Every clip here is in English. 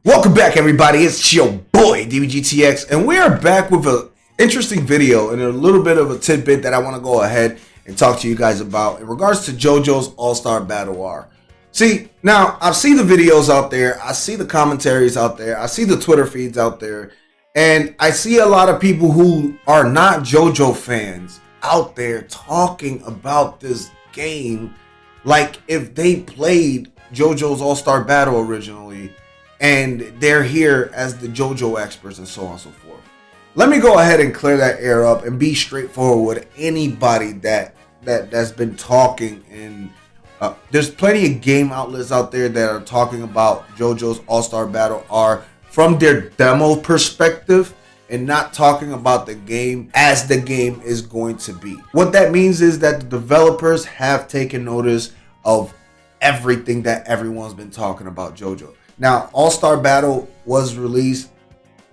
Welcome back, everybody. It's your boy DBGTX, and we are back with an interesting video and a little bit of a tidbit that I want to go ahead and talk to you guys about in regards to JoJo's All-Star Battle R. See, now I've seen the videos out there, I see the commentaries out there, I see the Twitter feeds out there, and I see a lot of people who are not JoJo fans out there talking about this game like if they played JoJo's All-Star Battle originally and they're here as the JoJo experts and so on and so forth. Let me go ahead and clear that air up and be straightforward with anybody that's been talking. And there's plenty of game outlets out there that are talking about JoJo's All-Star Battle R from their demo perspective and not talking about the game as the game is going to be. What that means is that the developers have taken notice of everything that everyone's been talking about JoJo. Now, All-Star Battle was released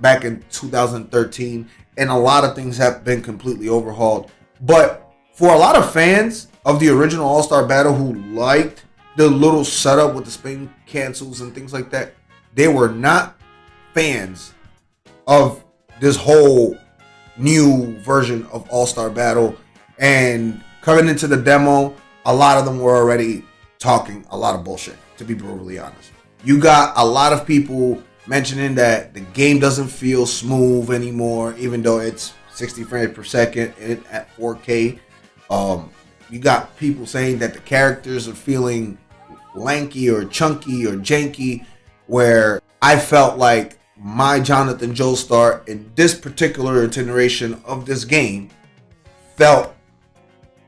back in 2013, and a lot of things have been completely overhauled. But for a lot of fans of the original All-Star Battle who liked the little setup with the spin cancels and things like that, they were not fans of this whole new version of All-Star Battle. And coming into the demo, a lot of them were already talking a lot of bullshit, to be brutally honest. You got a lot of people mentioning that the game doesn't feel smooth anymore, even though it's 60 frames per second and at 4K. You got people saying that the characters are feeling lanky or chunky or janky, where I felt like my Jonathan Joestar in this particular iteration of this game felt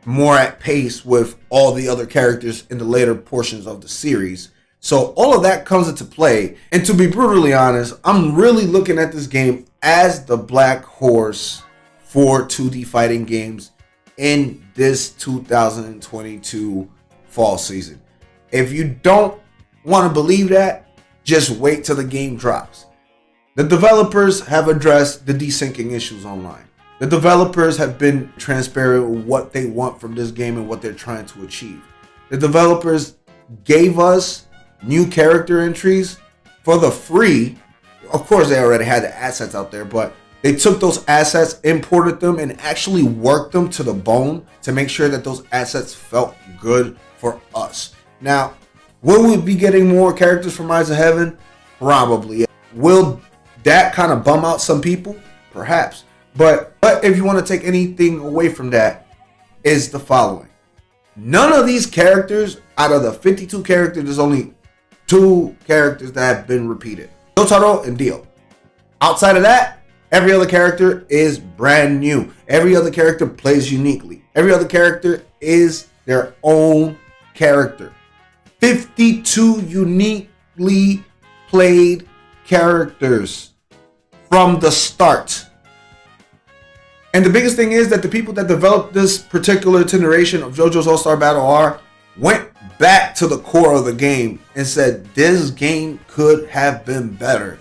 more at pace with all the other characters in the later portions of the series. So all of that comes into play. And to be brutally honest, I'm really looking at this game as the black horse for 2D fighting games in this 2022 fall season. If you don't want to believe that, just wait till the game drops. The developers have addressed the desyncing issues online. The developers have been transparent with what they want from this game and what they're trying to achieve. The developers gave us new character entries for the free. Of course, they already had the assets out there, but they took those assets, imported them, and actually worked them to the bone to make sure that those assets felt good for us. Now, will we be getting more characters from Rise of Heaven? Probably. Will that kind of bum out some people? Perhaps. But if you want to take anything away from that, is the following. None of these characters, out of the 52 characters, there's only 2 characters that have been repeated. Jotaro and Dio. Outside of that, every other character is brand new. Every other character plays uniquely. Every other character is their own character. 52 uniquely played characters from the start. And the biggest thing is that the people that developed this particular iteration of JoJo's All-Star Battle R went back to the core of the game and said, this game could have been better.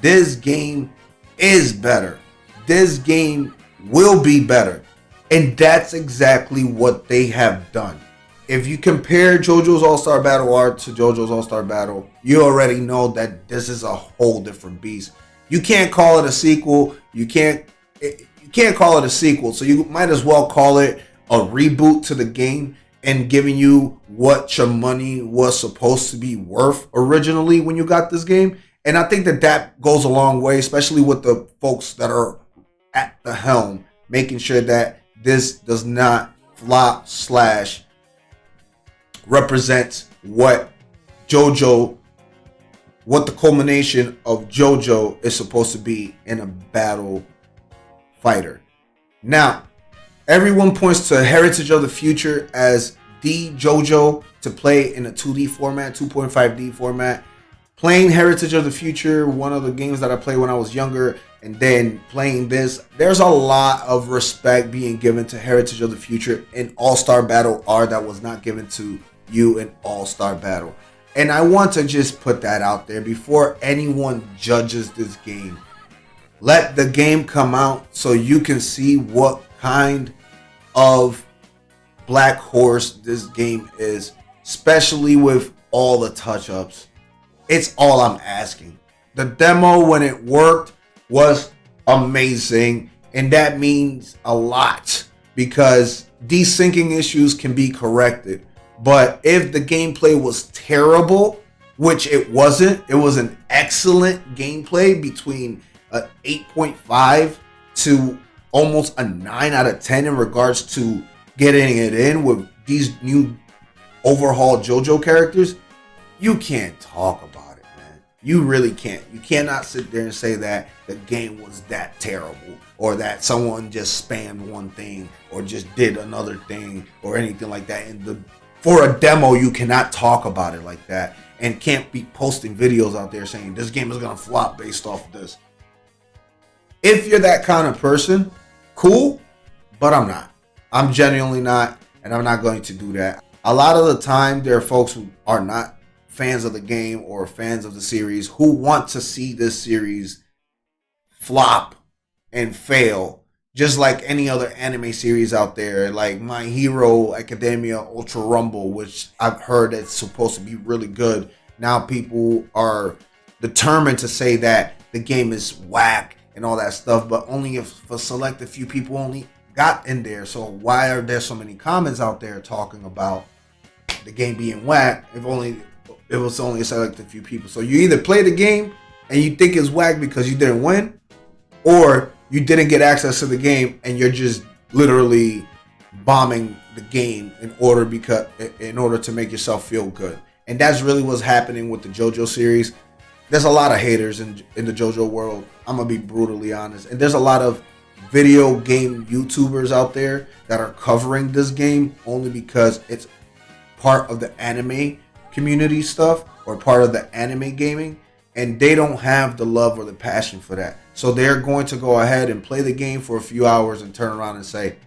This game is better. This game will be better. And that's exactly what they have done. If you compare JoJo's All-Star Battle R to JoJo's All-Star Battle, you already know that this is a whole different beast. You can't call it a sequel. You can't call it a sequel. So you might as well call it a reboot to the game and giving you what your money was supposed to be worth originally when you got this game. And I think that goes a long way, especially with the folks that are at the helm, making sure that this does not flop / represent what JoJo, what the culmination of JoJo is supposed to be in a battle fighter. Now, everyone points to Heritage of the Future as the JoJo to play in a 2D format, 2.5D format. Playing Heritage of the Future, one of the games that I played when I was younger, and then playing this, there's a lot of respect being given to Heritage of the Future in All-Star Battle R that was not given to you in All-Star Battle. And I want to just put that out there before anyone judges this game. Let the game come out so you can see what kind of black horse this game is, especially with all the touch-ups. It's all I'm asking. The demo, when it worked, was amazing, and that means a lot because desyncing issues can be corrected. But if the gameplay was terrible, which it wasn't, it was an excellent gameplay between an 8.5 to almost a 9 out of 10 in regards to getting it in with these new overhaul JoJo characters. You can't talk about it, man. You really can't. You cannot sit there and say that the game was that terrible, or that someone just spammed one thing or just did another thing or anything like that. And for a demo, you cannot talk about it like that, and can't be posting videos out there saying this game is gonna flop based off of this. If you're that kind of person, cool, but I'm not. I'm genuinely not, and I'm not going to do that. A lot of the time, there are folks who are not fans of the game or fans of the series who want to see this series flop and fail, just like any other anime series out there, like My Hero Academia Ultra Rumble, which I've heard that's supposed to be really good. Now people are determined to say that the game is whack and all that stuff, but only if a select a few people only got in there. So why are there so many comments out there talking about the game being whack if it was only a select a few people? So you either play the game and you think it's whack because you didn't win, or you didn't get access to the game and you're just literally bombing the game in order to make yourself feel good. And that's really what's happening with the JoJo series. There's a lot of haters in the JoJo world. I'm gonna be brutally honest. And there's a lot of video game YouTubers out there that are covering this game only because it's part of the anime community stuff or part of the anime gaming, and they don't have the love or the passion for that. So they're going to go ahead and play the game for a few hours and turn around and say,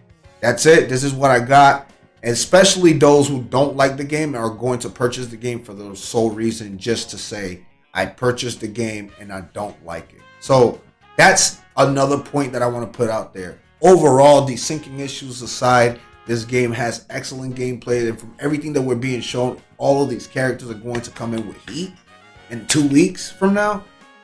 that's it, this is what I got. And especially those who don't like the game are going to purchase the game for the sole reason just to say, I purchased the game and I don't like it. So that's another point that I want to put out there. Overall, desyncing issues aside, this game has excellent gameplay, and from everything that we're being shown, all of these characters are going to come in with heat in 2 weeks from now,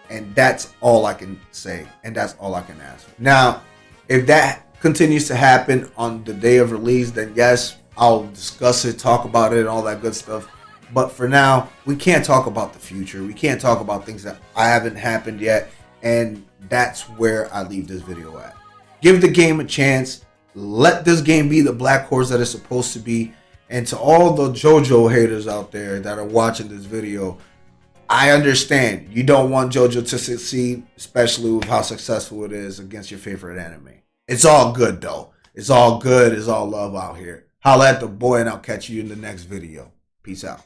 and that's all I can say, and that's all I can ask for. Now, if that continues to happen on the day of release, then yes, I'll discuss it, talk about it, and all that good stuff. But for now, we can't talk about the future. We can't talk about things that haven't happened yet, and that's where I leave this video at. Give the game a chance. Let this game be the black horse that it's supposed to be. And to all the JoJo haters out there that are watching this video, I understand you don't want JoJo to succeed, especially with how successful it is against your favorite anime. It's all good though. It's all good. It's all love out here. Holla at the boy, and I'll catch you in the next video. Peace out.